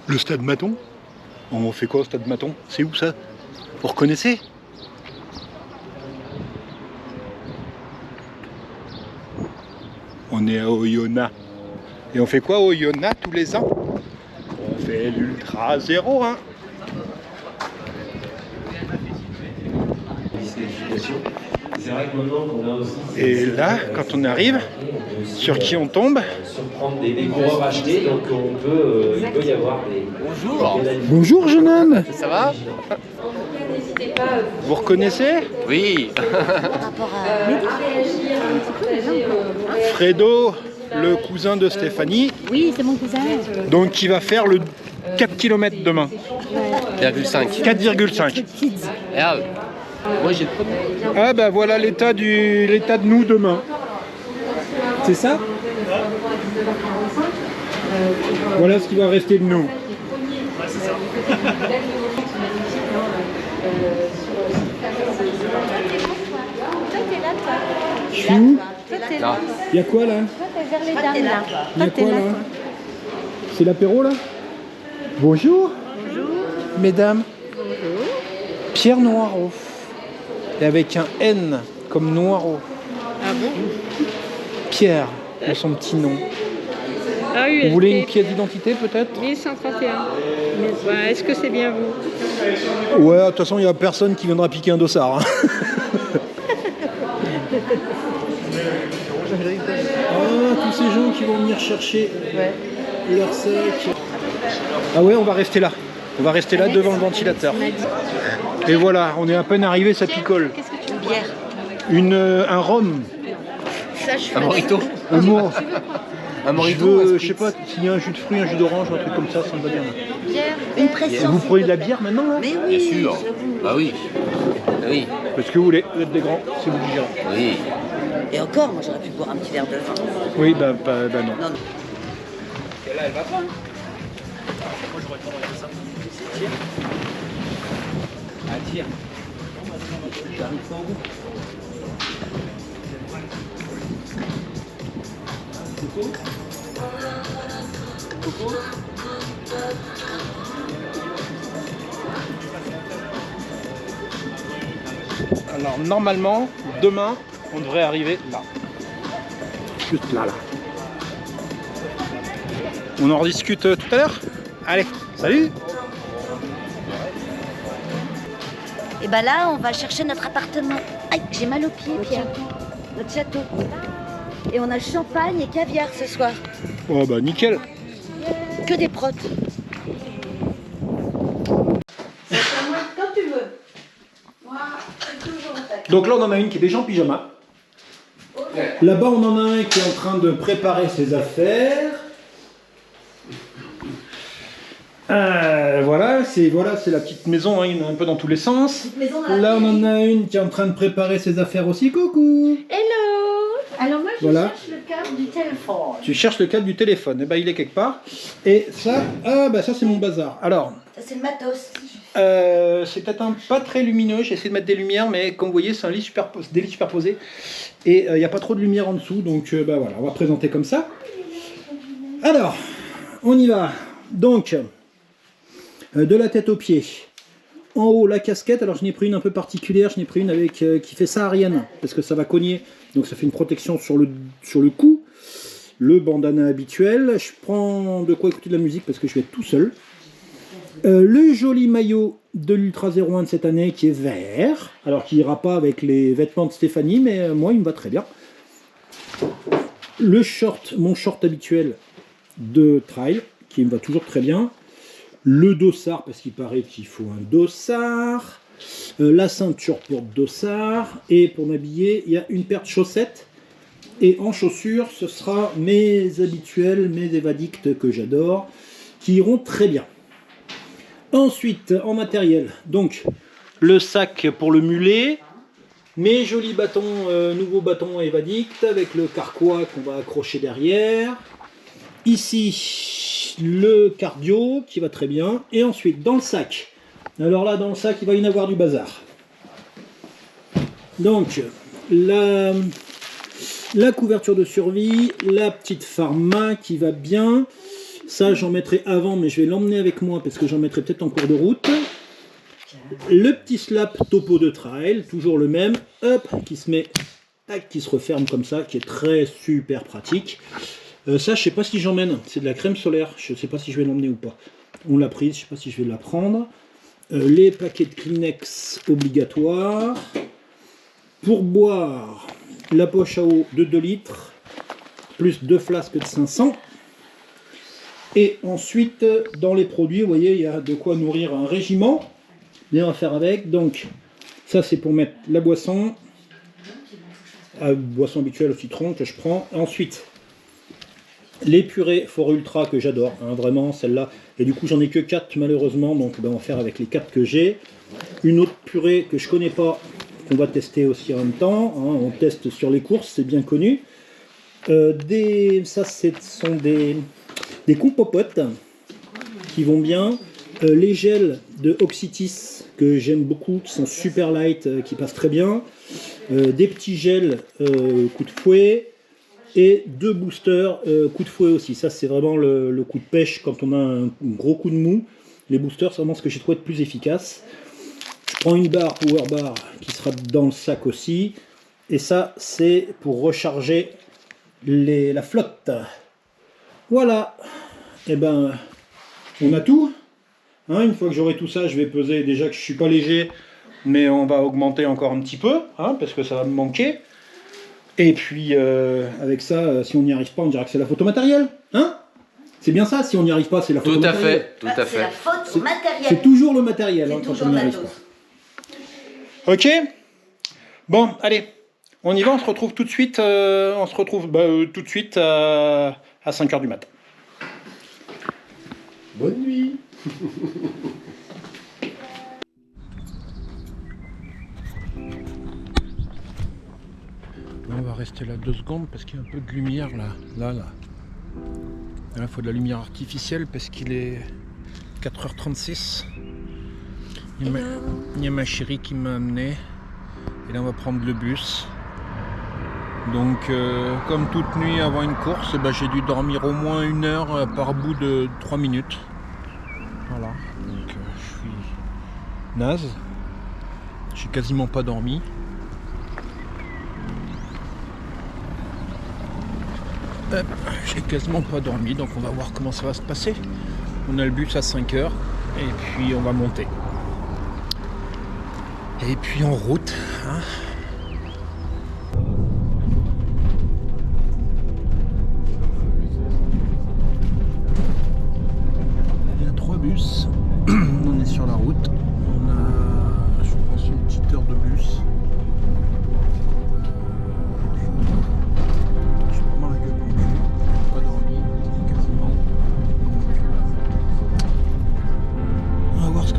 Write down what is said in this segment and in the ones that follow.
Le stade Maton? On fait quoi au stade Maton? C'est où ça? Vous reconnaissez? On est à Oyonnax. Et on fait quoi à Oyonnax tous les ans? On fait l'Ultra 01. C'est vrai que maintenant qu'on a aussi. Et là, quand on arrive, sur qui on tombe? Surprendre des coureurs achetés, donc il peut y avoir des. Bonjour. Bonjour jeune homme. Ça va? Vous reconnaissez? Oui. Fredo, le cousin de Stéphanie, Oui, c'est mon cousin. donc qui va faire le 4 km demain. 4,5. 4,5. Regarde. Moi j'ai le premier. Ah bah voilà l'état de nous demain. C'est ça? Voilà ce qui va rester de nous. Je suis où? Là. Il y a quoi là? Vers les dames là. Il y a quoi là? C'est l'apéro là? Bonjour. Bonjour. Mesdames. Bonjour. Pierre Noireau. Et avec un N comme Noireau. Ah bon? Pierre, de son petit nom. Ah oui, Vous voulez une pièce d'identité peut-être? 1131. Bah, est-ce que c'est bien vous? Ouais, de toute façon, il n'y a personne qui viendra piquer un dossard. Hein. Ah, tous ces gens qui vont venir chercher leur sac. Ah ouais, on va rester là. On va rester là devant le ventilateur. Et voilà, on est à peine arrivé, ça picole. Qu'est-ce que tu veux? Bière. Un rhum. Ça, je suis Un morito. Un mot. Un Je morito. veux, je sais pas, s'il y a un jus de fruits, un jus d'orange, un truc comme ça me va bien. bière. Une pression. Vous prenez de la bière maintenant là? Mais Bien oui. sûr. Bah oui. Bah oui. Parce que vous voulez, vous êtes des grands, c'est vous qui gérez. Oui. Et encore, moi j'aurais pu boire un petit verre de vin. Oui, bah non. Non, non. Et là elle va pas. Ah tire. J'arrive pas au bout. Coco. Alors normalement, demain, on devrait arriver là. Juste là. On en rediscute tout à l'heure? Allez, salut! Et bah là, on va chercher notre appartement. Aïe, j'ai mal aux pieds, Pierre. Notre château. Et on a champagne et caviar ce soir. Oh bah nickel! Que des protes. Quand tu veux. Moi, c'est toujours en fait. Donc là on en a une qui est déjà en pyjama. Là-bas on en a un qui est en train de préparer ses affaires. Voilà, c'est la petite maison, hein, il y en a un peu dans tous les sens. Maison dans la Là on en prairie. a une qui est en train de préparer ses affaires aussi. Coucou! Hello. Alors moi, je Voilà. cherche le câble du téléphone. Tu cherches le câble du téléphone, et ben il est quelque part. Et ça, ça c'est mon bazar. Alors, Ça, c'est le matos. c'est peut-être pas très lumineux, j'ai essayé de mettre des lumières, mais comme vous voyez, c'est un lit des lits superposés. Et il n'y a pas trop de lumière en dessous, donc voilà, on va présenter comme ça. Alors, on y va. Donc, de la tête aux pieds. En haut, la casquette. Alors, je n'ai pris une un peu particulière, je n'ai pris une avec qui fait saharienne, parce que ça va cogner. Donc, ça fait une protection sur le cou. Le bandana habituel. Je prends de quoi écouter de la musique, parce que je vais être tout seul. Le joli maillot de l'Ultra 01 de cette année qui est vert, alors qui ira pas avec les vêtements de Stéphanie, mais moi il me va très bien. Le short, mon short habituel de trail, qui me va toujours très bien. Le dossard, parce qu'il paraît qu'il faut un dossard. La ceinture pour dossard. Et pour m'habiller, il y a une paire de chaussettes. Et en chaussures, ce sera mes habituels, mes évadicts que j'adore, qui iront très bien. Ensuite, en matériel, donc le sac pour le mulet, mes jolis bâtons, nouveaux bâtons Evadict avec le carquois qu'on va accrocher derrière. Ici, le cardio qui va très bien. Et ensuite, dans le sac, alors là, dans le sac, il va y en avoir du bazar. Donc, la couverture de survie, la petite pharma qui va bien. Ça, j'en mettrai avant, mais je vais l'emmener avec moi parce que j'en mettrai peut-être en cours de route. Le petit slap topo de trail, toujours le même, hop, qui se met, tac, qui se referme comme ça, qui est très super pratique. Ça, je sais pas si j'emmène, c'est de la crème solaire, je sais pas si je vais l'emmener ou pas. On l'a prise, je sais pas si je vais la prendre. Les paquets de Kleenex obligatoires. Pour boire, la poche à eau de 2 litres, plus 2 flasques de 500. Et ensuite, dans les produits, vous voyez, il y a de quoi nourrir un régiment. Bien à faire avec. Donc, ça c'est pour mettre la boisson. Boisson habituelle au citron que je prends. Ensuite, les purées Fort Ultra que j'adore, hein, vraiment celle-là. Et du coup, j'en ai que 4 malheureusement, donc ben, on va faire avec les 4 que j'ai. Une autre purée que je connais pas, qu'on va tester aussi en même temps. Hein, on teste sur les courses, c'est bien connu. Ça, ce sont des compopotes qui vont bien. Les gels de Oxytis que j'aime beaucoup, qui sont super light, qui passent très bien. Des petits gels coup de fouet. Et 2 boosters coup de fouet aussi. Ça, c'est vraiment le coup de pêche quand on a un gros coup de mou. Les boosters, c'est vraiment ce que j'ai trouvé de plus efficace. Je prends une barre Power Bar qui sera dans le sac aussi. Et ça, c'est pour recharger la flotte. Voilà. Et ben, on a tout. Hein, une fois que j'aurai tout ça, je vais peser. Déjà que je suis pas léger, mais on va augmenter encore un petit peu, hein, parce que ça va me manquer. Et puis, avec ça, si on n'y arrive pas, on dira que c'est la faute au matériel. Hein? C'est bien ça, si on n'y arrive pas, c'est la faute au matériel. Tout à C'est la fait. faute au matériel. C'est toujours le matériel C'est hein, quand toujours on n'y la arrive dose. pas. Ok. Bon, allez. On y va, on se retrouve tout de suite. Tout de suite à 5h du matin. Bonne nuit. On va rester là 2 secondes parce qu'il y a un peu de lumière là. Là, il faut de la lumière artificielle parce qu'il est 4h36. Il y a ma chérie qui m'a amené. Et là on va prendre le bus. Donc comme toute nuit avant une course, j'ai dû dormir au moins 1 heure par bout de 3 minutes. Voilà. Donc je suis naze. J'ai quasiment pas dormi. J'ai quasiment pas dormi, donc on va voir comment ça va se passer. On a le bus à 5h et puis on va monter. Et puis en route. Hein. Il y a 3 bus. On est sur la route. On a, je pense, une petite heure de bus.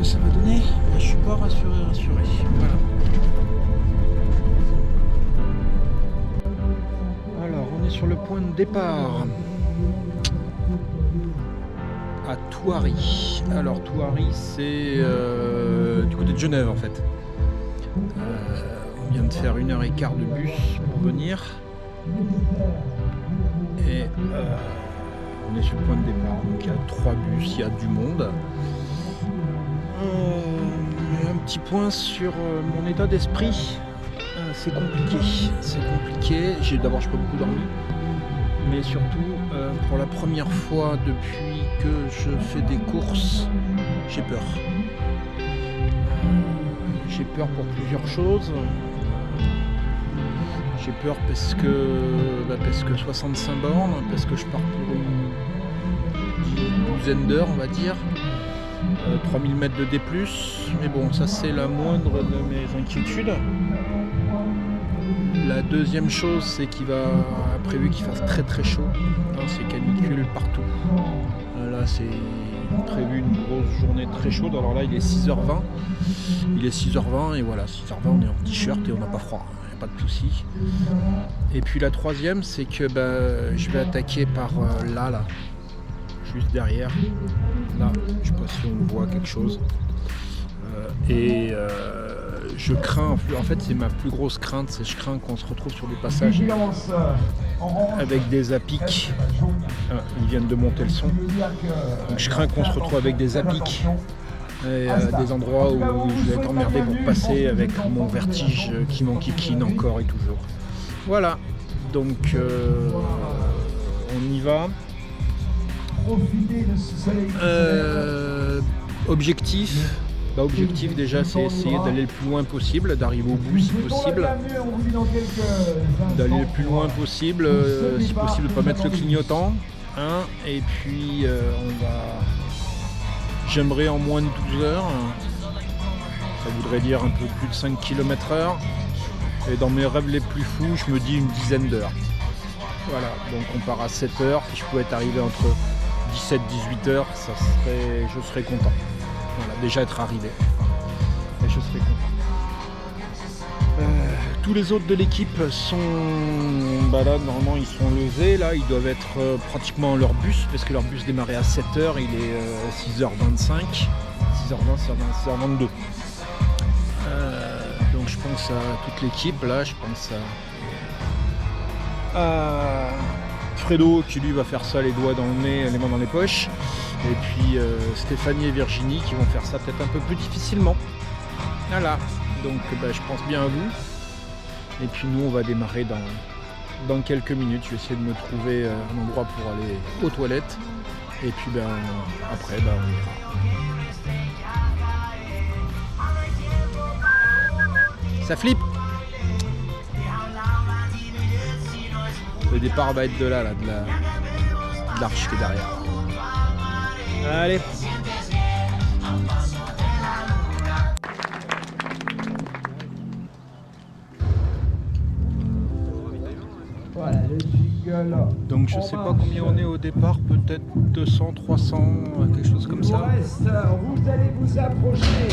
Ça va donner, je suis pas rassuré. Voilà. Alors, on est sur le point de départ à Thoiry. Alors, Thoiry, c'est du côté de Genève en fait. On vient de faire 1h15 de bus pour venir. Et on est sur le point de départ. Donc, il y a 3 bus, il y a du monde. Un petit point sur mon état d'esprit. C'est compliqué. D'abord, je n'ai pas beaucoup dormi, mais surtout, pour la première fois depuis que je fais des courses, j'ai peur. J'ai peur pour plusieurs choses. J'ai peur parce que 65 bornes, parce que je pars pour une douzaine d'heures, on va dire. 3000 mètres de D+, mais bon, ça c'est la moindre de mes inquiétudes. La deuxième chose, c'est qu'il va prévu qu'il fasse très très chaud. C'est canicule partout. Là, c'est prévu une grosse journée très chaude. Alors là, il est 6h20. Il est 6h20 et voilà, 6h20, on est en t-shirt et on n'a pas froid. Il n'y a pas de souci. Et puis la troisième, c'est que je vais attaquer par là. Juste derrière, là, je sais pas si on voit quelque chose. Je crains, en fait c'est ma plus grosse crainte, je crains qu'on se retrouve sur des passages avec des apics Ils viennent de monter le son. Donc je crains qu'on se retrouve avec des apics et des endroits où je vais être emmerdé pour passer avec mon vertige qui m'enquiquine encore et toujours. Voilà, donc on y va. Objectif déjà, c'est essayer d'aller le plus loin possible, d'arriver au bout si possible, d'aller le plus loin possible, si possible de ne pas mettre le clignotant, hein, et puis j'aimerais en moins de 12 heures, ça voudrait dire un peu plus de 5 km/h, et dans mes rêves les plus fous, je me dis une dizaine d'heures. Voilà, donc on part à 7 heures, si je pouvais être arrivé entre 17 et 18 heures, je serais content. Voilà, déjà être arrivé. Et je serais content. Tous les autres de l'équipe sont... là, normalement, ils sont levés. Là, ils doivent être pratiquement à leur bus, parce que leur bus démarrait à 7h, il est 6h25. 6h20, 6h22. Donc je pense à toute l'équipe, là, je pense à Fredo qui lui va faire ça, les doigts dans le nez, les mains dans les poches. Et puis Stéphanie et Virginie qui vont faire ça peut-être un peu plus difficilement. Voilà, donc je pense bien à vous. Et puis nous on va démarrer dans quelques minutes. Je vais essayer de me trouver un endroit pour aller aux toilettes. Et puis après on ira. Ça flippe. Le départ va être de l'arche qui est derrière. Allez. Voilà, le jingle. Donc je sais pas combien on est au départ, peut-être 200, 300, quelque chose comme ça. Reste, vous allez vous approcher.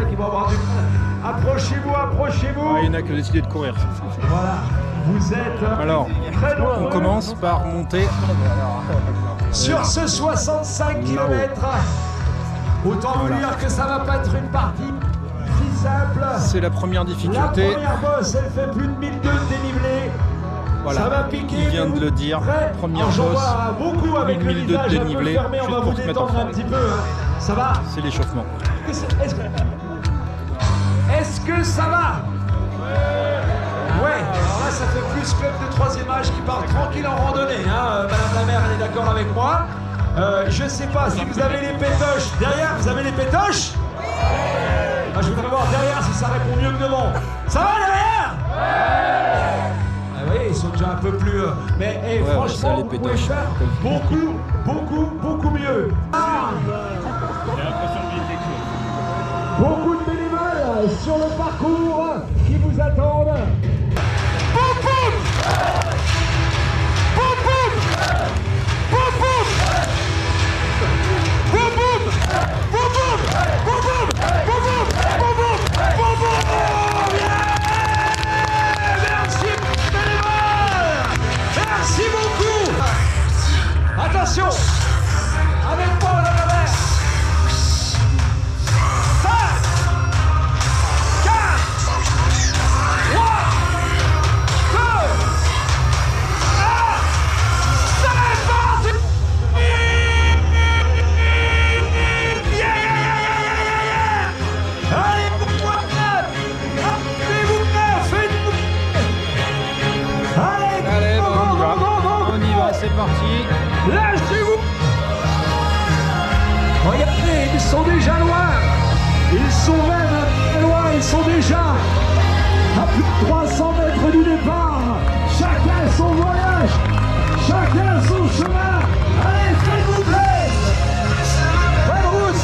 Qui vont avoir du mal. Approchez-vous. Il n'y en a que décidé de courir. Voilà, vous êtes Alors, très nombreux. on commence par monter. Sur ce 65 km. Autant vous dire que ça va pas être une partie si simple. C'est la première La difficulté. première bosse, elle fait plus de 1002 de dénivelé. Voilà, Ça va piquer. il vient de le dire. Première j'en bosse, vois beaucoup avec le 1002 de visage un peu dénivelé, fermé, on juste va pour vous se mettre en détendre un forme. petit peu. Hein. Ça va? C'est l'échauffement. Est-ce que ça va? Ouais, alors là ça fait plus club de troisième âge qui part tranquille en randonnée. Hein. Madame la maire elle est d'accord avec moi. Je sais pas si vous avez les pétoches. Derrière, vous avez les pétoches? Je voudrais voir derrière si ça répond mieux que devant. Ça va derrière? Ah oui, ils sont déjà un peu plus... Mais franchement, ça, les vous pouvez pétoches. faire beaucoup mieux. Beaucoup de bénévoles sur le parcours qui vous attendent. Merci bénévoles. Merci beaucoup. Attention, avec moi madame la maire. 5, 4, 3, 2, 1, c'est parti. Allez, pourquoi pas? Appelez-vous bien, faites-vous. Allez, on y va, c'est parti. Lâchez-vous. Regardez, ils sont déjà loin. Ils sont même très loin, ils sont déjà à plus de 300 mètres du départ. Chacun son voyage, chacun son chemin. Allez, faites-vous plaisir. Bonne route.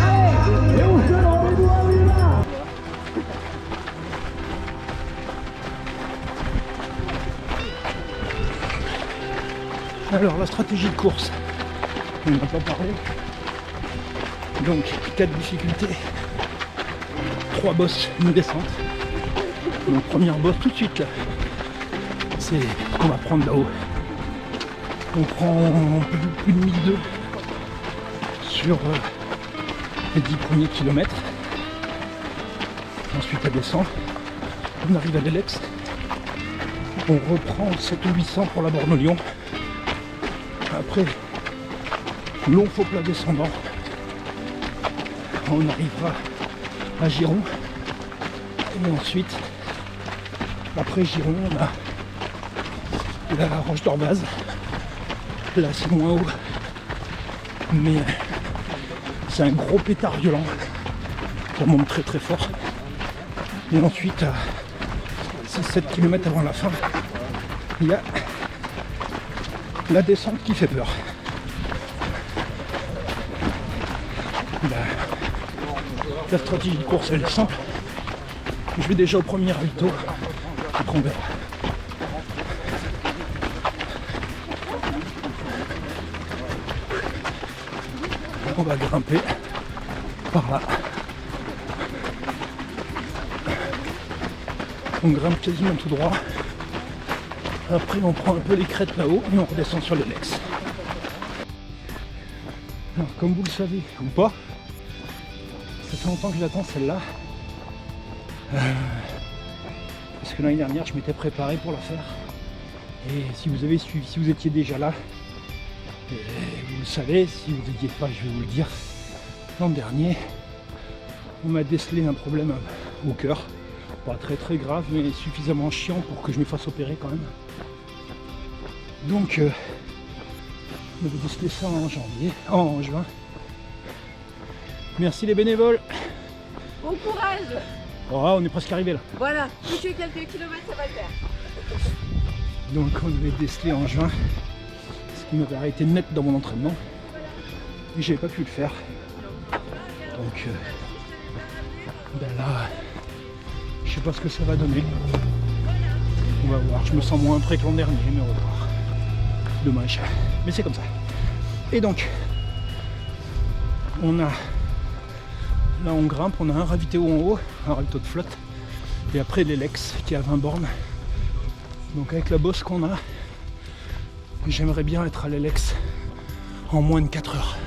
Allez, et on se donne rendez-vous à Lima. Alors, la stratégie de course, on n'a pas parlé. Donc, 4 difficultés, 3 bosses, une descente. Donc, première bosse tout de suite là, c'est ce qu'on va prendre là-haut. On prend plus de 1002 sur les 10 premiers kilomètres. Ensuite elle descend, on arrive à l'Elex, on reprend 7 ou 800 pour la borne Lyon. Après, long faux plat descendant, on arrivera à Giron. Et ensuite, après Giron, on a la Roche d'Orbaz. Là c'est moins haut, mais c'est un gros pétard violent, ça monte très très fort. Et ensuite, à 6-7 km avant la fin, il y a la descente qui fait peur. La stratégie de course elle est simple. Je vais déjà au premier ravito, après on verra. On va grimper par là. On grimpe quasiment tout droit. Après on prend un peu les crêtes là-haut et on redescend sur l'Elex. Alors comme vous le savez ou pas, ça fait longtemps que j'attends celle-là. Parce que l'année dernière je m'étais préparé pour la faire. Et si vous avez suivi, si vous étiez déjà là, vous le savez, si vous n'étiez pas, je vais vous le dire, l'an dernier, on m'a décelé un problème au cœur. Pas très très grave, mais suffisamment chiant pour que je me fasse opérer quand même. Donc, on avait décelé ça en juin. Merci les bénévoles. Bon courage. Oh, on est presque arrivé là. Voilà, plus que quelques kilomètres, ça va le faire. Donc on avait décelé en juin, ce qui m'avait arrêté net dans mon entraînement. Et j'avais pas pu le faire. Donc ben là, je sais pas ce que ça va donner. On va voir, je me sens moins prêt que l'an dernier, mais on va voir. Dommage, mais c'est comme ça. Et donc, on a, là on grimpe, on a un ravito en haut, un ravito de flotte, et après l'Elex qui est à 20 bornes. Donc avec la bosse qu'on a, j'aimerais bien être à l'Elex en moins de 4 heures.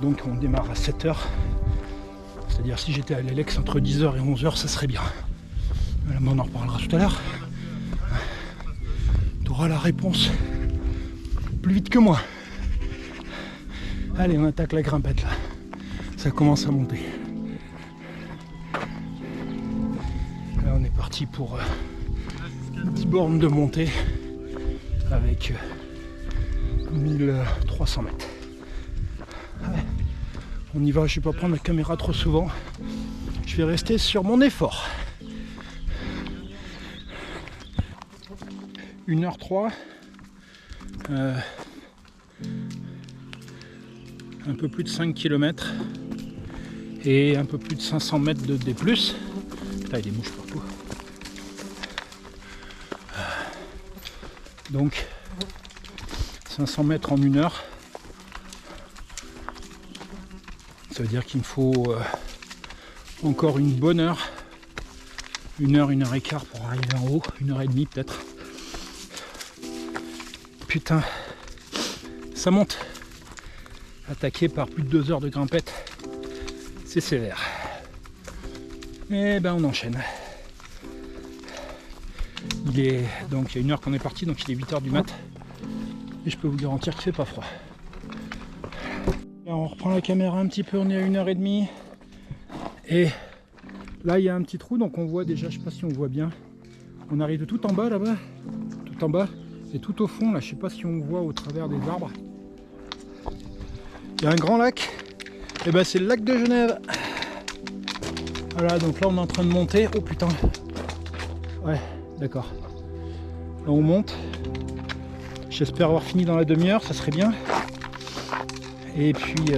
Donc on démarre à 7 heures. C'est-à-dire si j'étais à l'Elex entre 10h et 11h, ça serait bien. Mais on en reparlera tout à l'heure. Tu auras la réponse plus vite que moi. Allez, on attaque la grimpette là. Ça commence à monter. Là on est parti pour 10 bornes de montée avec 1300 mètres. Ouais. On y va, je ne vais pas prendre la caméra trop souvent. Je vais rester sur mon effort. 1h03. Un peu plus de 5 km et un peu plus de 500 mètres de D+. Putain, il y a des mouches partout. Donc 500 mètres en 1 heure. Ça veut dire qu'il me faut encore une bonne heure. 1 heure, 1 heure et quart pour arriver en haut. 1 heure et demie peut-être. Putain, ça monte. Attaqué par plus de 2 heures de grimpette, c'est sévère. Et ben on enchaîne. Il est donc il y a 1 heure qu'on est parti, donc il est 8h du mat. Et je peux vous garantir qu'il fait pas froid. Là, on reprend la caméra un petit peu, on est à 1h30. Et là il y a un petit trou, donc on voit déjà, je sais pas si on voit bien. On arrive de tout en bas là-bas. Tout en bas. Et tout au fond là, je sais pas si on voit au travers des arbres. Il y a un grand lac, et ben c'est le lac de Genève. Voilà, donc là on est en train de monter. Oh putain. Ouais, d'accord. Là on monte. J'espère avoir fini dans la demi-heure, ça serait bien. Et puis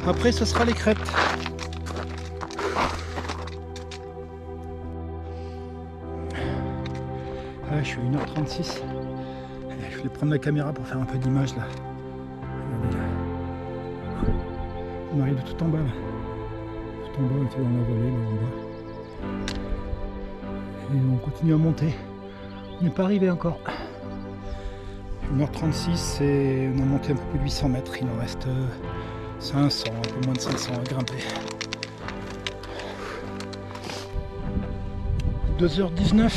après ça sera les crêtes. Ouais, je suis à 1h36. Je vais prendre la caméra pour faire un peu d'image là. On arrive de tout en bas là. Tout en bas, on était dans la vallée là en bas. Et on continue à monter. On n'est pas arrivé encore. 1h36 et on a monté un peu plus de 800 mètres. Il en reste 500, un peu moins de 500 à grimper. 2h19,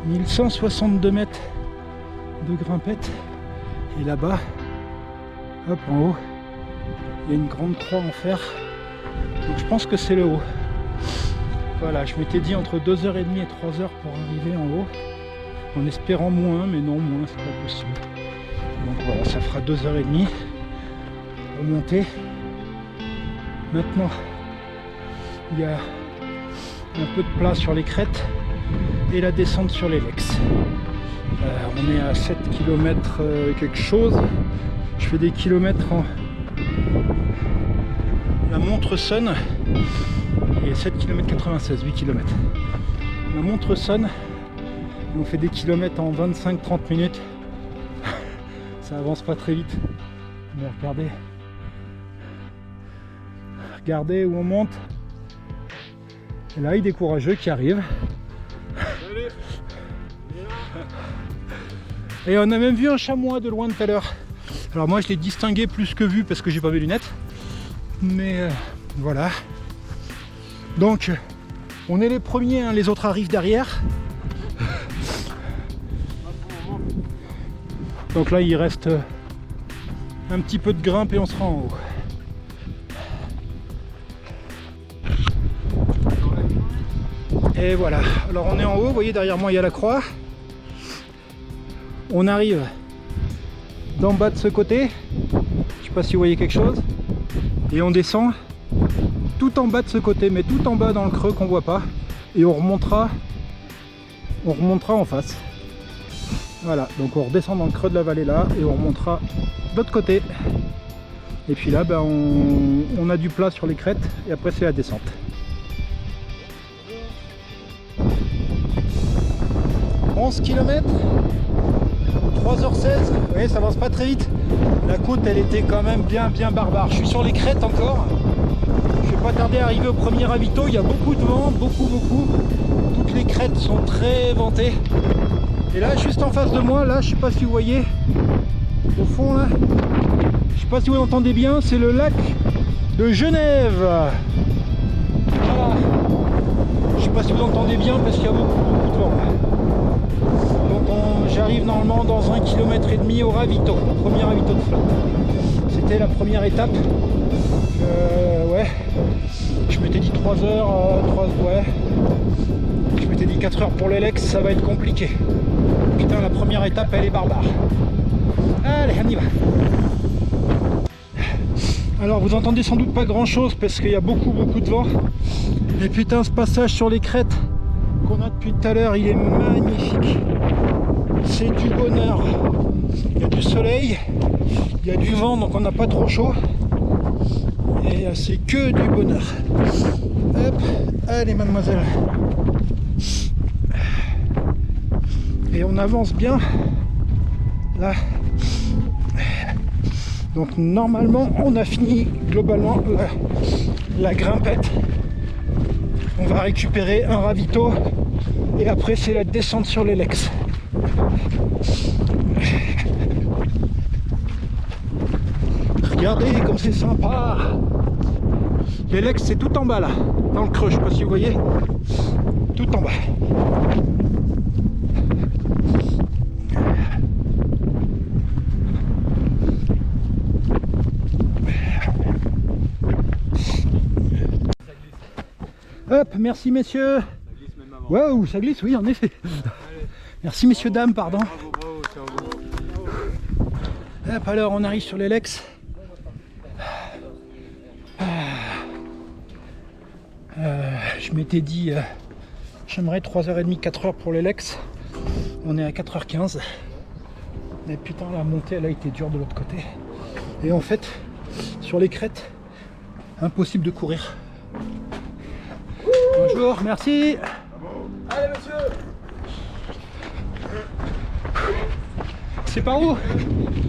1162 mètres de grimpette. Et là-bas, hop en haut, il y a une grande croix en fer. Donc je pense que c'est le haut. Voilà, je m'étais dit entre 2h30 et 3h pour arriver en haut. En espérant moins, mais non, moins c'est pas possible. Donc voilà, ça fera 2h30 pour monter. Maintenant, il y a un peu de plat sur les crêtes et la descente sur les Lex. On est à 7 km quelque chose. Je fais des kilomètres en la montre sonne et 7 km 96, 8 km. La montre sonne et on fait des kilomètres en 25-30 minutes. Ça avance pas très vite. Mais regardez où on monte. Et là, il y a des courageux qui arrivent. Et on a même vu un chamois de loin tout à l'heure. Alors moi je l'ai distingué plus que vu parce que j'ai pas mes lunettes. Mais voilà. Donc on est les premiers, hein, les autres arrivent derrière. Donc là il reste un petit peu de grimpe et on sera en haut. Et voilà, alors on est en haut, vous voyez derrière moi il y a la croix. On arrive d'en bas de ce côté, je sais pas si vous voyez quelque chose, et on descend tout en bas de ce côté, mais tout en bas dans le creux qu'on voit pas, et on remontera en face. Voilà, donc on redescend dans le creux de la vallée là, et on remontera de l'autre côté. Et puis là, ben, on a du plat sur les crêtes, et après c'est la descente. « 11 km 3h16, vous voyez, ça avance pas très vite. La côte, elle était quand même bien barbare. Je suis sur les crêtes encore. Je vais pas tarder à arriver au premier ravito. Il y a beaucoup de vent, beaucoup. Toutes les crêtes sont très ventées. Et là, juste en face de moi, là, je sais pas si vous voyez, au fond là, je sais pas si vous entendez bien, c'est le lac de Genève. Voilà. Je sais pas si vous entendez bien parce qu'il y a beaucoup de vent. J'arrive normalement dans 1,5 km au ravito, premier ravito de flotte. C'était la première étape. Ouais, je m'étais dit 3 heures, ouais. Je m'étais dit 4 heures pour les Lex, ça va être compliqué. Putain, la première étape, elle est barbare. Allez, on y va. Alors, vous entendez sans doute pas grand chose parce qu'il y a beaucoup de vent. Et putain, ce passage sur les crêtes qu'on a depuis tout à l'heure, il est magnifique. C'est du bonheur. Il y a du soleil, il y a du vent, donc on n'a pas trop chaud. Et c'est que du bonheur. Hop, allez mademoiselle. Et on avance bien. Là. Donc normalement, on a fini globalement la grimpette. On va récupérer un ravito. Et après, c'est la descente sur les Lex. Regardez comme c'est sympa. Les Lex, c'est tout en bas là, dans le creux, je sais pas si vous voyez. Tout en bas. Hop, merci messieurs. Waouh, ça glisse, oui en effet. Merci messieurs, dames, pardon. Hop, alors on arrive sur les Lex. Je m'étais dit j'aimerais 3h30, 4h pour les Lex. On est à 4h15. Mais putain, la montée elle a été dure de l'autre côté. Et en fait, sur les crêtes, impossible de courir. Bonjour, merci. Allez monsieur. C'est par où?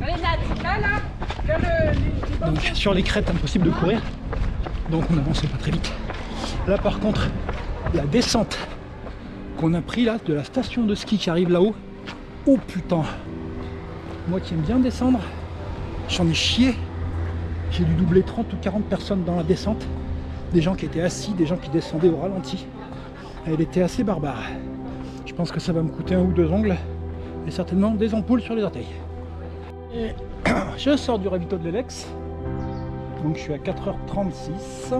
Là. Donc sur les crêtes, impossible de courir. Donc on n'avançait pas très vite. Là par contre, la descente qu'on a pris là de la station de ski qui arrive là-haut. Oh putain. Moi qui aime bien descendre, j'en ai chié. J'ai dû doubler 30 ou 40 personnes dans la descente. des gens qui étaient assis, des gens qui descendaient au ralenti. Elle était assez barbare. Je pense que ça va me coûter 1 ou 2 ongles et certainement des ampoules sur les orteils. Et je sors du ravito de l'Elex. Donc je suis à 4h36.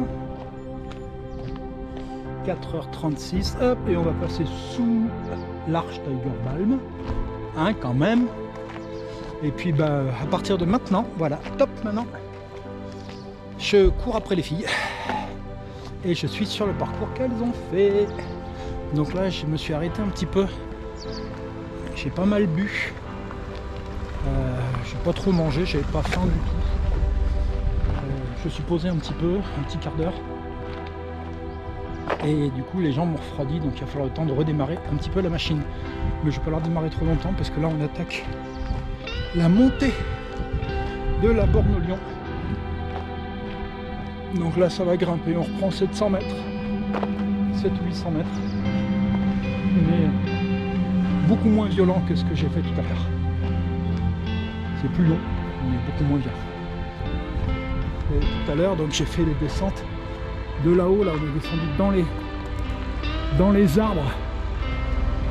4h36, hop, et on va passer sous l'Arche Tiger Balm. Hein, quand même. Et puis bah à partir de maintenant, voilà, top maintenant. Je cours après les filles. Et je suis sur le parcours qu'elles ont fait. Donc là je me suis arrêté un petit peu. J'ai pas mal bu. J'ai pas trop mangé, j'avais pas faim du tout. Je suis posé un petit peu, un petit quart d'heure. Et du coup les jambes m'ont refroidi, donc il va falloir le temps de redémarrer un petit peu la machine. Mais je vais pas leur démarrer trop longtemps parce que là on attaque la montée de la borne au lion. Donc là ça va grimper, on reprend 700 mètres. 700 ou 800 mètres. Mais beaucoup moins violent que ce que j'ai fait tout à l'heure. C'est plus long, mais beaucoup moins violent. Et tout à l'heure, donc j'ai fait les descentes de là-haut, là on est descendu dans les arbres.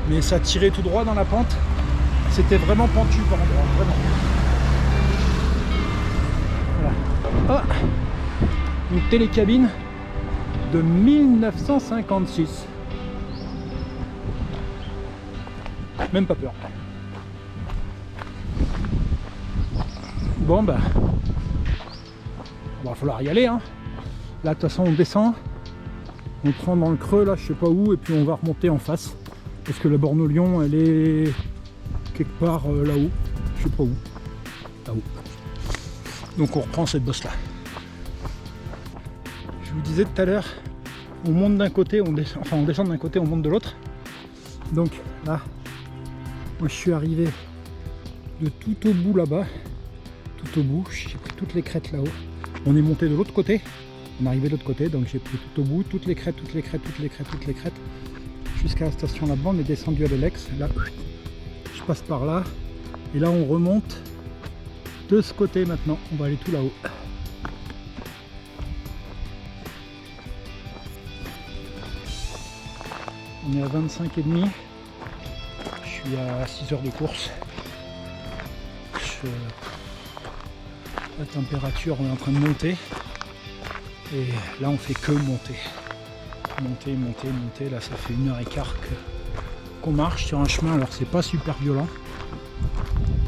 Mais ça tirait tout droit dans la pente. C'était vraiment pentu par endroit, vraiment. Voilà. Ah, une télécabine de 1956. Même pas peur. Bon bah, il va falloir y aller hein. Là de toute façon on descend, on prend dans le creux là je sais pas où et puis on va remonter en face. Parce que la borne au lion elle est quelque part là-haut, je sais pas où. Là-haut. Donc on reprend cette bosse là. Je vous disais tout à l'heure, on monte d'un côté, on descend d'un côté, on monte de l'autre. Donc là, moi je suis arrivé de tout au bout là-bas. Tout au bout, j'ai pris toutes les crêtes là-haut. On est monté de l'autre côté, on est arrivé de l'autre côté, donc j'ai pris tout au bout, toutes les crêtes, jusqu'à la station là-bas. On est descendu à l'Elex, là, je passe par là, et là on remonte de ce côté maintenant, on va aller tout là-haut. On est à 25,5, je suis à 6 heures de course. La température on est en train de monter et là on fait que monter, là ça fait 1h15 qu'on marche sur un chemin. Alors c'est pas super violent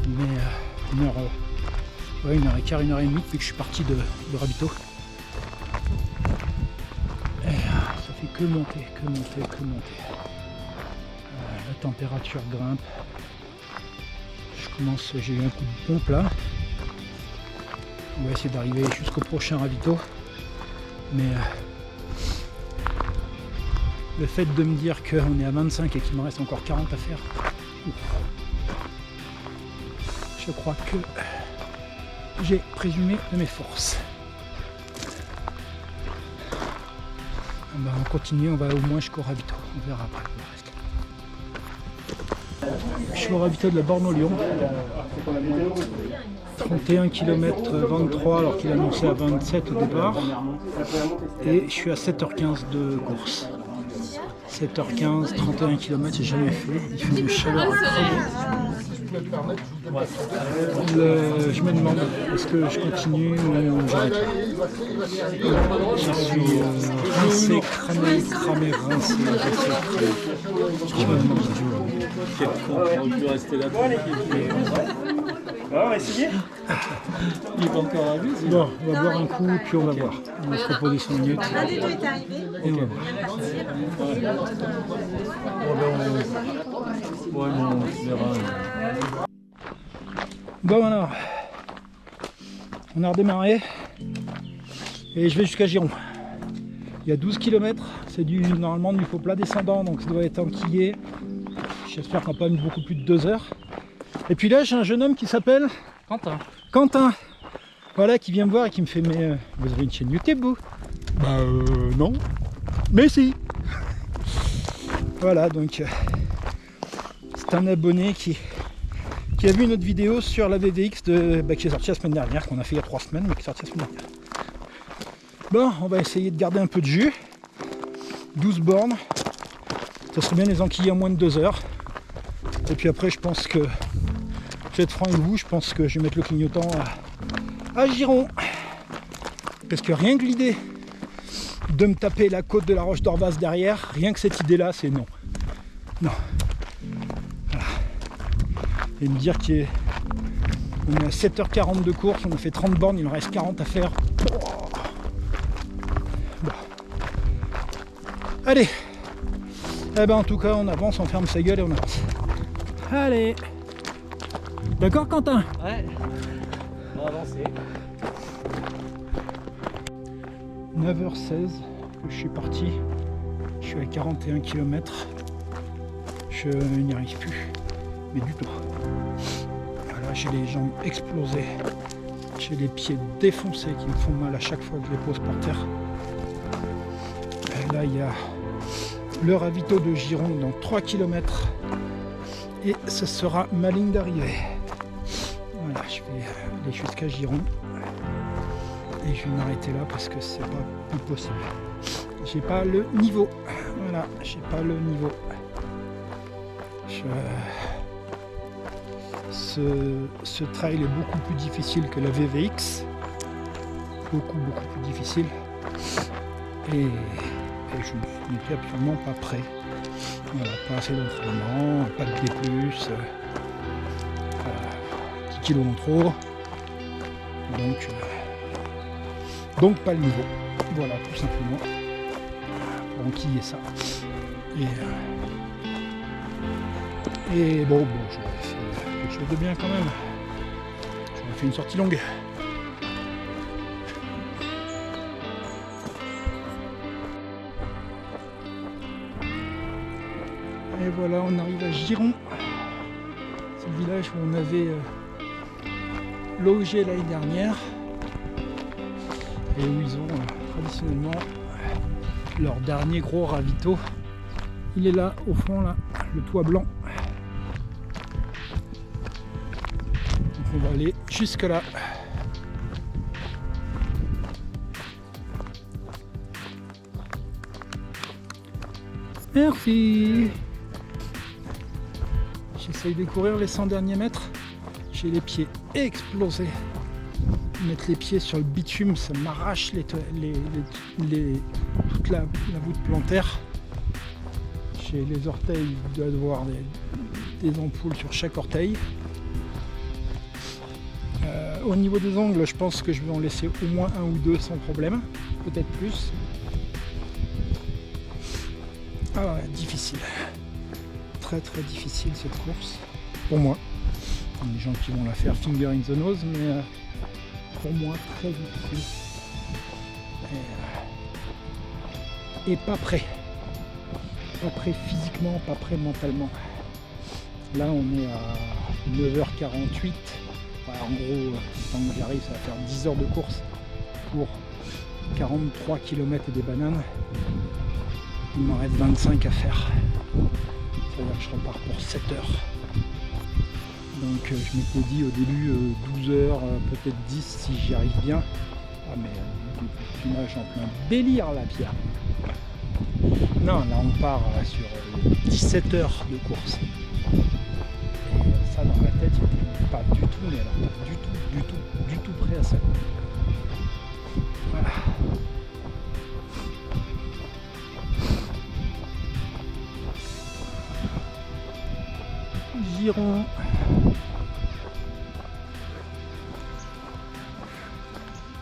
mais 1h15, 1h30 depuis que je suis parti de ravito et ça fait que monter. La température grimpe, j'ai eu un coup de pompe là. On va essayer d'arriver jusqu'au prochain ravito. Mais le fait de me dire qu'on est à 25 et qu'il me reste encore 40 à faire, je crois que j'ai présumé de mes forces. Ben, on continue, on va au moins jusqu'au ravito. On verra après le reste. Je suis au ravito de la borne au lion. 31 km 23 alors qu'il annonçait à 27 au départ. Et je suis à 7h15 de course. 7h15, 31 km, j'ai jamais fait. Il fait une chaleur je me demande est-ce que je continue ou j'arrête. Je suis rincé, cramé, rincé. Je me demande. Quel con, on aurait pu rester là. On va essayer. Il est pas encore arrivé. Bon, on va boire un coup, puis on va voir. On va se reposer 5 minutes. L'un des deux est arrivé. Et on va voir. Ouais, mais on verra. Bon alors, on a redémarré et je vais jusqu'à Giron. Il y a 12 km, c'est normalement du faux plat descendant, donc ça doit être enquillé. J'espère qu'on n'a pas mis beaucoup plus de 2 heures. Et puis là j'ai un jeune homme qui s'appelle Quentin, voilà, qui vient me voir et qui me fait mais vous avez une chaîne YouTube vous? Bah non, mais si. Voilà, donc c'est un abonné qui a vu notre vidéo sur la VDX qui est sortie la semaine dernière, qu'on a fait il y a 3 semaines, mais qui est sortie la semaine dernière. Bon, on va essayer de garder un peu de jus. 12 bornes. Ça serait bien les enquiller en moins de 2 heures. Et puis après, je pense que, je vais être franc avec vous, je pense que je vais mettre le clignotant à Giron. Parce que rien que l'idée de me taper la côte de la Roche d'Orvas derrière, rien que cette idée-là, c'est non. Non. Voilà. Et me dire qu'on est à 7h40 de course, on a fait 30 bornes, il en reste 40 à faire. Bon. Allez. Eh ben en tout cas, on avance, on ferme sa gueule et on avance. Allez. D'accord, Quentin? Ouais. On va avancer. 9h16 que je suis parti. Je suis à 41 km. Je n'y arrive plus. Mais du tout. Voilà, j'ai les jambes explosées. J'ai les pieds défoncés qui me font mal à chaque fois que je les pose par terre. Et là, il y a le ravito de Giron dans 3 km. Et ce sera ma ligne d'arrivée. Voilà, je vais aller jusqu'à Giron. Et je vais m'arrêter là parce que c'est pas plus possible. J'ai pas le niveau. Voilà, j'ai pas le niveau. Ce trail est beaucoup plus difficile que la VVX. Beaucoup plus difficile. Et je n'étais absolument pas prêt. Voilà, pas assez d'entraînement, pas de D+, 10 kilos en trop. Donc pas le niveau. Voilà, tout simplement. Pour enquiller ça. Et bon, j'aurais fait quelque chose de bien quand même. J'aurais fait une sortie longue. Et voilà, on arrive à Giron. C'est le village où on avait logé l'année dernière. Et où ils ont traditionnellement leur dernier gros ravito. Il est là, au fond, là, le toit blanc. Donc on va aller jusque là. Merci. J'essaye de courir les 100 derniers mètres. J'ai les pieds explosés. Mettre les pieds sur le bitume, ça m'arrache toute la voûte plantaire. J'ai les orteils, il doit y avoir des ampoules sur chaque orteil. Au niveau des ongles, je pense que je vais en laisser au moins 1 ou 2 sans problème, peut-être plus. Ah ouais, difficile. Très difficile cette course, pour moi. Il y a des gens qui vont la faire finger in the nose, mais pour moi très difficile. Et pas prêt. Pas prêt physiquement, pas prêt mentalement. Là on est à 9h48. Voilà, en gros, tant que j'arrive, ça va faire 10 heures de course pour 43 km et des bananes. Il m'en reste 25 à faire. C'est-à-dire que je repars pour 7 heures. Donc je m'étais dit au début 12 heures, peut-être 10 si j'y arrive bien. Ah mais tu nages en plein délire là, Pierre. Non, là on part sur 17 heures de course. Et ça dans ma tête, j'étais pas du tout, mais alors du tout prêt à ça. Voilà. Giron.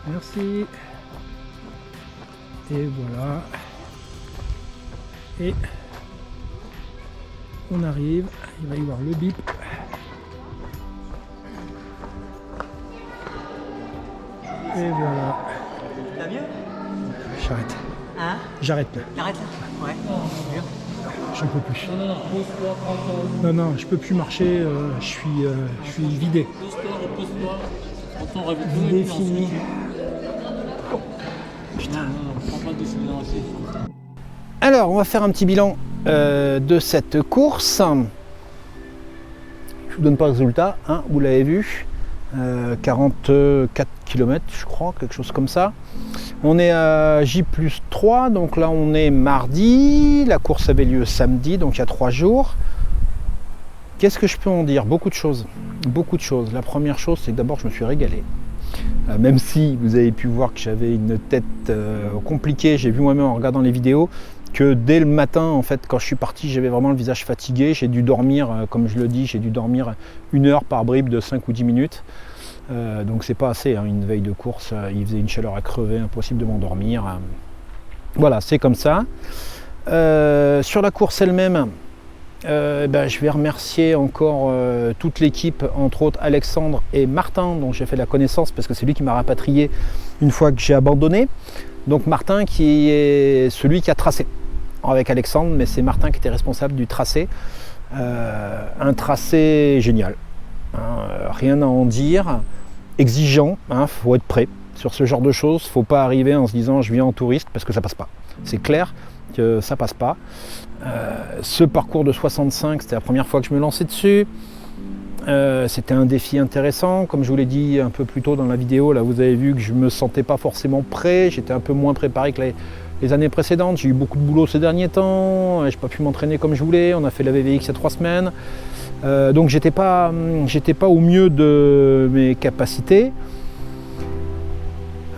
Merci. Et voilà. Et on arrive. Il va y avoir le bip. Et voilà. T'as mieux? J'arrête. Hein? J'arrête là. T'arrêtes là? Ouais. Dur. J'en peux plus. Non, je peux plus marcher. Je suis vidé. Vidé, fini. Putain. Alors, on va faire un petit bilan de cette course. Je vous donne pas le résultat, hein, vous l'avez vu. 44 km je crois, quelque chose comme ça. On est à J+3, donc là on est mardi, la course avait lieu samedi, donc il y a 3 jours. Qu'est-ce que je peux en dire? Beaucoup de choses. Beaucoup de choses. La première chose, c'est que d'abord, je me suis régalé. Même si vous avez pu voir que j'avais une tête compliquée, j'ai vu moi-même en regardant les vidéos que dès le matin, en fait, quand je suis parti, j'avais vraiment le visage fatigué. J'ai dû dormir, comme je le dis, j'ai dû dormir 1 heure par bribes de 5 ou 10 minutes. Donc c'est pas assez, hein, une veille de course. Il faisait une chaleur à crever, impossible de m'endormir. Voilà, c'est comme ça. Sur la course elle-même, je vais remercier encore toute l'équipe, entre autres Alexandre et Martin, dont j'ai fait la connaissance parce que c'est lui qui m'a rapatrié une fois que j'ai abandonné. Donc Martin qui est celui qui a tracé avec Alexandre, mais c'est Martin qui était responsable du tracé. Un tracé génial, hein, rien à en dire, exigeant, hein, faut être prêt sur ce genre de choses, faut pas arriver en se disant je viens en touriste parce que ça passe pas. C'est clair que ça passe pas. Ce parcours de 65, c'était la première fois que je me lançais dessus. C'était un défi intéressant, comme je vous l'ai dit un peu plus tôt dans la vidéo, là vous avez vu que je me sentais pas forcément prêt, j'étais un peu moins préparé que les années précédentes, j'ai eu beaucoup de boulot ces derniers temps, j'ai pas pu m'entraîner comme je voulais, on a fait la VVX il y a 3 semaines, donc j'étais pas au mieux de mes capacités.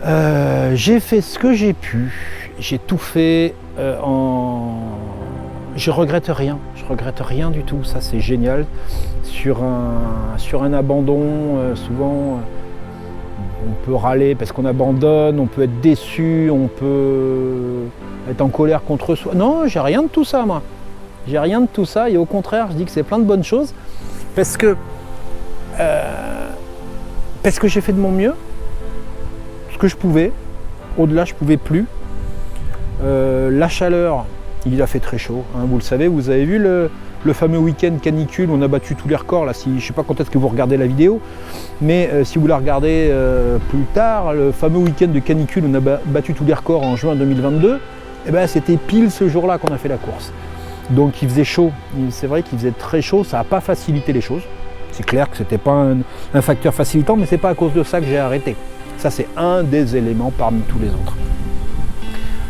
J'ai fait ce que j'ai pu, j'ai tout fait je regrette rien du tout, ça c'est génial. Sur un abandon, souvent on peut râler parce qu'on abandonne, on peut être déçu, on peut être en colère contre soi. Non, j'ai rien de tout ça moi. J'ai rien de tout ça et au contraire, je dis que c'est plein de bonnes choses parce que j'ai fait de mon mieux, ce que je pouvais. Au-delà, je pouvais plus. La chaleur, il a fait très chaud, hein, vous le savez, vous avez vu le fameux week-end canicule, on a battu tous les records, là, je ne sais pas quand est-ce que vous regardez la vidéo, mais si vous la regardez plus tard, le fameux week-end de canicule, on a battu tous les records en juin 2022, et ben, c'était pile ce jour-là qu'on a fait la course. Donc il faisait chaud, c'est vrai qu'il faisait très chaud, ça n'a pas facilité les choses, c'est clair que ce n'était pas un facteur facilitant, mais ce n'est pas à cause de ça que j'ai arrêté. Ça c'est un des éléments parmi tous les autres.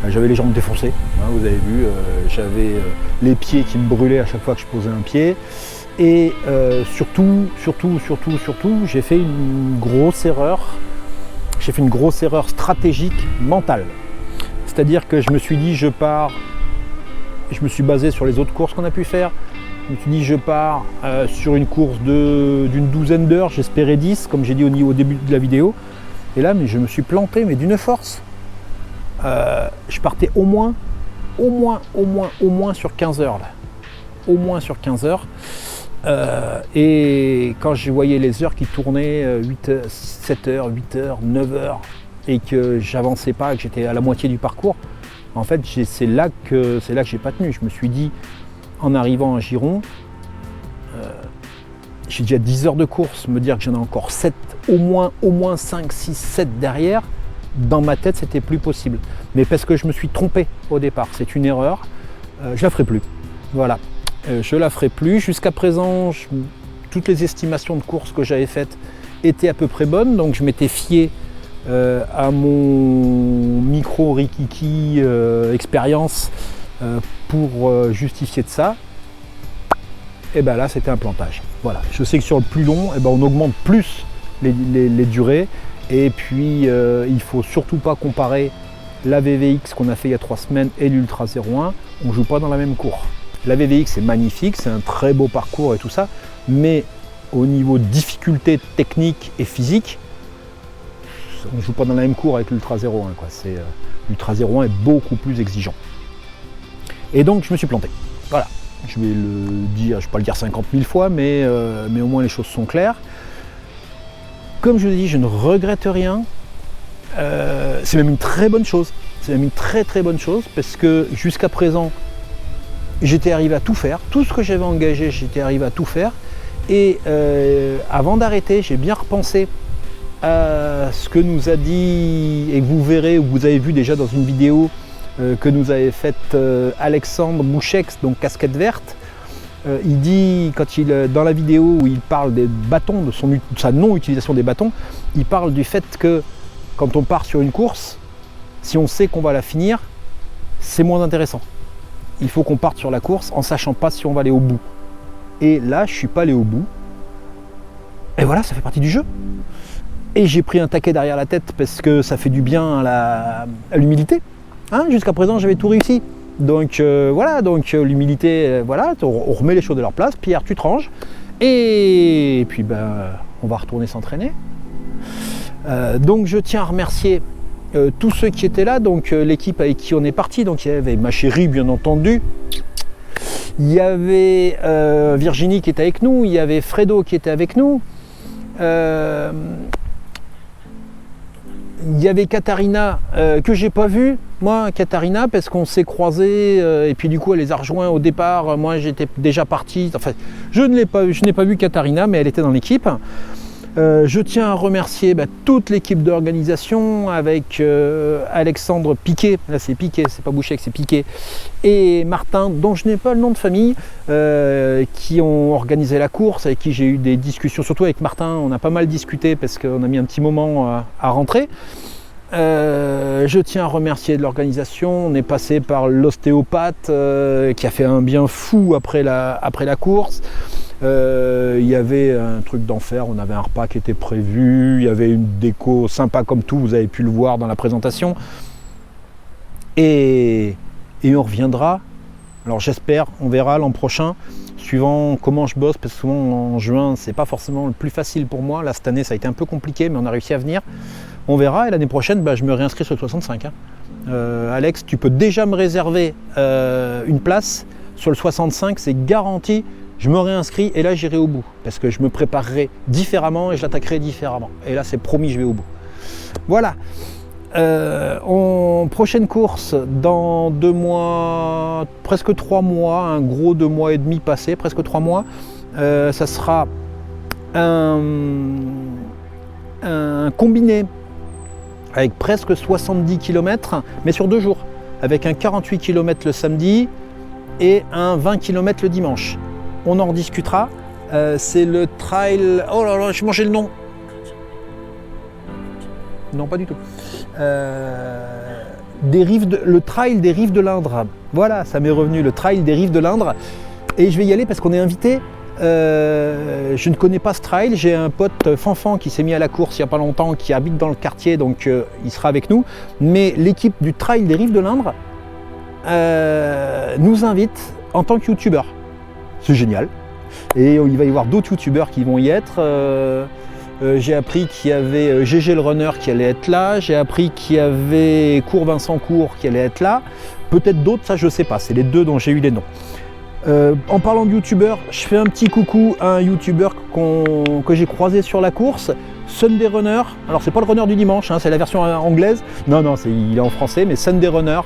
J'avais les jambes défoncées, hein, vous avez vu, j'avais les pieds qui me brûlaient à chaque fois que je posais un pied. Et surtout, j'ai fait une grosse erreur. J'ai fait une grosse erreur stratégique mentale. C'est-à-dire que je me suis dit, je me suis basé sur les autres courses qu'on a pu faire. Je me suis dit, je pars sur une course d'une douzaine d'heures, j'espérais 10, comme j'ai dit au début de la vidéo. Et là, mais je me suis planté, mais d'une force. Je partais au moins sur 15 heures là. Au moins sur 15 heures. Et quand je voyais les heures qui tournaient, 8 heures, 7 heures, 8 heures, 9 heures, et que j'avançais pas, que j'étais à la moitié du parcours, en fait c'est là que j'ai pas tenu. Je me suis dit, en arrivant à Giron, j'ai déjà 10 heures de course, me dire que j'en ai encore 7, au moins 5, 6, 7 derrière, dans ma tête c'était plus possible. Mais parce que je me suis trompé au départ, c'est une erreur, je la ferai plus. Voilà, je la ferai plus. Jusqu'à présent, toutes les estimations de course que j'avais faites étaient à peu près bonnes, donc je m'étais fié à mon micro rikiki expérience pour justifier de ça. Et bien là c'était un plantage. Voilà, je sais que sur le plus long, on augmente plus les durées. Et puis il ne faut surtout pas comparer la VVX qu'on a fait il y a 3 semaines et l'Ultra 01. On ne joue pas dans la même cour. La VVX c'est magnifique, c'est un très beau parcours et tout ça, mais au niveau de difficulté technique et physique, on ne joue pas dans la même cour avec l'Ultra 01. L'Ultra 01 est beaucoup plus exigeant. Et donc je me suis planté. Voilà, je vais le dire, je ne vais pas le dire 50 000 fois, mais au moins les choses sont claires. Comme je vous ai dit, je ne regrette rien. C'est même une très bonne chose. C'est même une très très bonne chose parce que jusqu'à présent, j'étais arrivé à tout faire. Tout ce que j'avais engagé, j'étais arrivé à tout faire. Et avant d'arrêter, j'ai bien repensé à ce que nous a dit, et que vous verrez, ou vous avez vu déjà dans une vidéo que nous avait faite Alexandre Mouchex, donc casquette verte, il dit, dans la vidéo où il parle des bâtons, de sa non-utilisation des bâtons, il parle du fait que quand on part sur une course, si on sait qu'on va la finir, c'est moins intéressant. Il faut qu'on parte sur la course en sachant pas si on va aller au bout. Et là, je suis pas allé au bout. Et voilà, ça fait partie du jeu. Et j'ai pris un taquet derrière la tête parce que ça fait du bien à l'humilité. Hein, jusqu'à présent, j'avais tout réussi. Donc voilà, l'humilité, voilà, on remet les choses de leur place. Pierre, tu te ranges. Et puis, on va retourner s'entraîner. Donc je tiens à remercier tous ceux qui étaient là, donc l'équipe avec qui on est parti. Donc il y avait ma chérie, bien entendu. Il y avait Virginie qui était avec nous. Il y avait Fredo qui était avec nous. Il y avait Katharina que j'ai pas vue, moi, Katharina, parce qu'on s'est croisés et puis du coup elle les a rejoints au départ. Moi j'étais déjà parti. Enfin, je n'ai pas vu Katharina, mais elle était dans l'équipe. Je tiens à remercier toute l'équipe d'organisation avec Alexandre Piquet, là c'est Piquet, c'est pas Bouchek, c'est Piquet, et Martin, dont je n'ai pas le nom de famille, qui ont organisé la course, avec qui j'ai eu des discussions, surtout avec Martin, on a pas mal discuté parce qu'on a mis un petit moment à rentrer. Je tiens à remercier de l'organisation. On est passé par l'ostéopathe qui a fait un bien fou après la course. Il y avait un truc d'enfer, on avait un repas qui était prévu, il y avait une déco sympa comme tout, vous avez pu le voir dans la présentation. Et on reviendra, alors j'espère, on verra l'an prochain, suivant comment je bosse, parce que souvent en juin c'est pas forcément le plus facile pour moi. Là cette année ça a été un peu compliqué, mais on a réussi à venir. On verra, et l'année prochaine je me réinscris sur le 65. Alex, tu peux déjà me réserver une place sur le 65, c'est garanti. Je me réinscris et là j'irai au bout parce que je me préparerai différemment et je l'attaquerai différemment. Et là c'est promis, je vais au bout. Voilà. Prochaine course dans 2 mois, presque 3 mois, un gros 2 mois et demi passé, presque 3 mois. Ça sera un combiné avec presque 70 km, mais sur 2 jours, avec un 48 km le samedi et un 20 km le dimanche. On en rediscutera. C'est le trail. Oh là là, j'ai mangé le nom. Non, pas du tout. Le trail des rives de l'Indre. Voilà, ça m'est revenu, le trail des rives de l'Indre. Et je vais y aller parce qu'on est invité. Je ne connais pas ce trail. J'ai un pote Fanfan qui s'est mis à la course il n'y a pas longtemps, qui habite dans le quartier, donc il sera avec nous. Mais l'équipe du trail des rives de l'Indre nous invite en tant que youtubeur. C'est génial. Et il va y avoir d'autres youtubeurs qui vont y être. J'ai appris qu'il y avait GG le runner qui allait être là. J'ai appris qu'il y avait Cours Vincent Cours qui allait être là. Peut-être d'autres, ça je sais pas. C'est les 2 dont j'ai eu les noms. En parlant de youtubeurs, je fais un petit coucou à un youtubeur que j'ai croisé sur la course, Sunday Runner. Alors c'est pas le runner du dimanche, hein, c'est la version anglaise. Non, il est en français, mais Sunday Runner.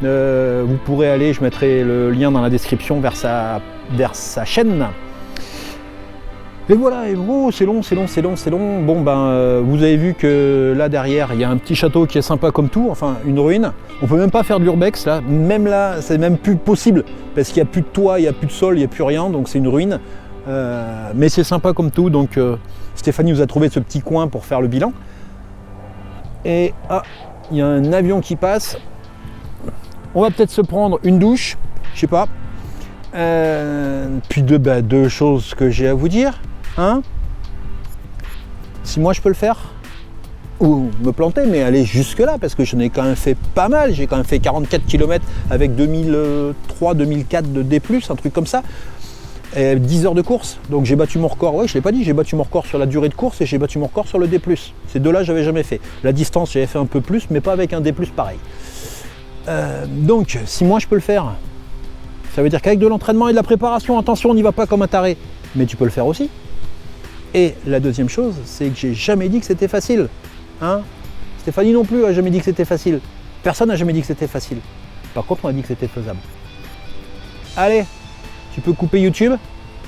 Vous pourrez aller, je mettrai le lien dans la description vers sa chaîne. Et voilà, et gros, c'est long. Bon vous avez vu que là derrière il y a un petit château qui est sympa comme tout, enfin une ruine. On peut même pas faire de l'urbex là, même là c'est même plus possible parce qu'il n'y a plus de toit, il n'y a plus de sol, il n'y a plus rien, donc c'est une ruine. Mais c'est sympa comme tout, donc Stéphanie nous a trouvé ce petit coin pour faire le bilan. Et il y a un avion qui passe. On va peut-être se prendre une douche, je sais pas. Puis deux choses que j'ai à vous dire. Hein, si moi je peux le faire, ou me planter, mais aller jusque là, parce que j'en ai quand même fait pas mal. J'ai quand même fait 44 km avec 2003-2004 de D+, un truc comme ça. Et 10 heures de course, donc j'ai battu mon record. Ouais, je l'ai pas dit, j'ai battu mon record sur la durée de course et j'ai battu mon record sur le D+. Ces 2 là j'avais jamais fait. La distance j'avais fait un peu plus, mais pas avec un D+, pareil. Donc si moi je peux le faire, ça veut dire qu'avec de l'entraînement et de la préparation, attention, on n'y va pas comme un taré, mais tu peux le faire aussi. Et la deuxième chose, c'est que j'ai jamais dit que c'était facile. Hein, Stéphanie non plus a jamais dit que c'était facile. Personne n'a jamais dit que c'était facile. Par contre, on a dit que c'était faisable. Allez, tu peux couper YouTube,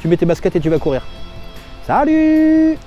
tu mets tes baskets et tu vas courir. Salut!